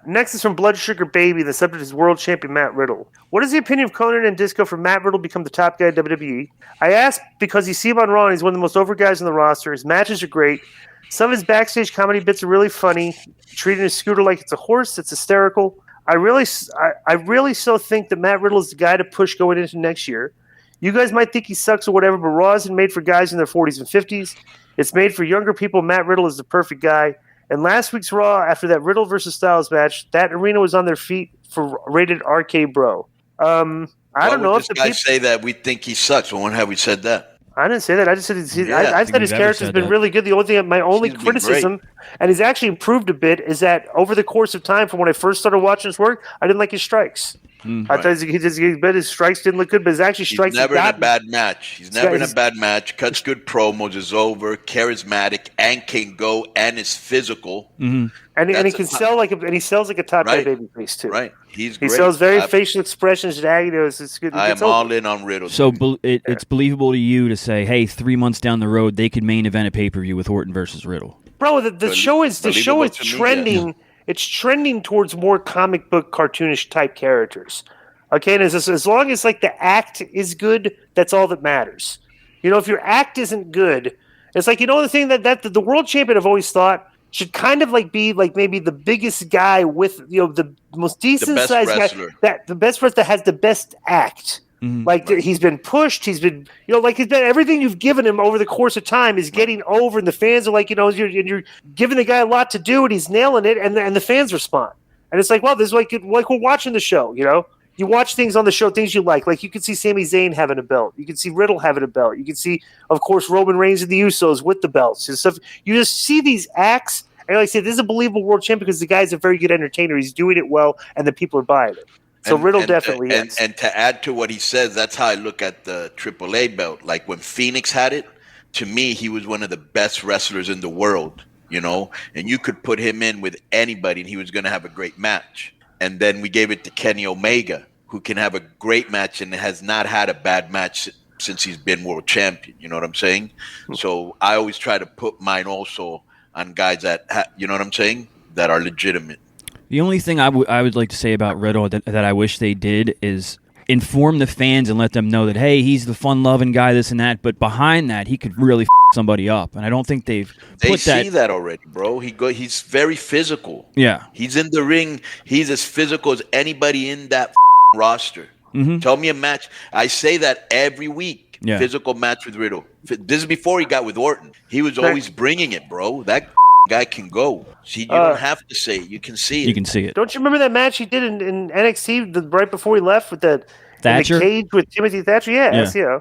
Next is from Blood Sugar Baby. The subject is world champion Matt Riddle. What is the opinion of Konnan and Disco for Matt Riddle become the top guy at WWE? I ask because you see him on Raw and he's one of the most over guys on the roster. His matches are great. Some of his backstage comedy bits are really funny. Treating his scooter like it's a horse, it's hysterical. I really so think that Matt Riddle is the guy to push going into next year. You guys might think he sucks or whatever, but Raw isn't made for guys in their 40s and 50s. It's made for younger people. Matt Riddle is the perfect guy. And last week's Raw, after that Riddle versus Styles match, that arena was on their feet for rated RK Bro. I don't know if the guys say that we think he sucks. When have we said that? I didn't say that. I just said I said his character's been really good. The only thing, my only criticism, and he's actually improved a bit, is that over the course of time, from when I first started watching his work, I didn't like his strikes. I thought his strikes didn't look good, but his actually strikes. He's never in a bad match. He's never in a bad match. Cuts good promos, is over, charismatic, and can go, and is physical. Mm-hmm. And he can sell and he sells like a top guy babyface too. Right, he sells very facial expressions. It's good. I am all in on Riddle. So it's believable to you to say, hey, 3 months down the road, they could main event a pay-per-view with Orton versus Riddle. Bro, the show is trending. It's trending towards more comic book cartoonish type characters. Okay, and as long as like the act is good, that's all that matters. You know, if your act isn't good, it's like, you know, the thing that the world champion I've always thought should kind of like be like maybe the biggest guy with, you know, the most decent sized guy, the best person that has the best act. Mm-hmm. Like he's been pushed, he's been, you know, like everything you've given him over the course of time is getting over, and the fans are like, you know, you're giving the guy a lot to do, and he's nailing it, and the fans respond, and it's like, well, this is like we're watching the show, you know. You watch things on the show, things you like you can see Sami Zayn having a belt, you can see Riddle having a belt, you can see, of course, Roman Reigns and the Usos with the belts and stuff. You just see these acts, and like I said, this is a believable world champion because the guy's a very good entertainer. He's doing it well, and the people are buying it. So Riddle definitely is. And to add to what he says, that's how I look at the AAA belt. Like when Phoenix had it, to me, he was one of the best wrestlers in the world, you know, and you could put him in with anybody and he was going to have a great match. And then we gave it to Kenny Omega, who can have a great match and has not had a bad match since he's been world champion. You know what I'm saying? So I always try to put mine also on guys that, you know what I'm saying, that are legitimate. The only thing I would like to say about Riddle that I wish they did is inform the fans and let them know that, hey, he's the fun-loving guy, this and that, but behind that, he could really somebody up. And I don't think they see that already, bro. He's very physical. Yeah. He's in the ring. He's as physical as anybody in that roster. Mm-hmm. Tell me a match. I say that every week. Yeah. Physical match with Riddle. This is before he got with Orton. He was always bringing it, bro. That guy can go. See, you don't have to say it. You can see it. You can see it. Don't you remember that match he did in NXT right before he left with the Thatcher? In the cage with Timothy Thatcher? Yeah.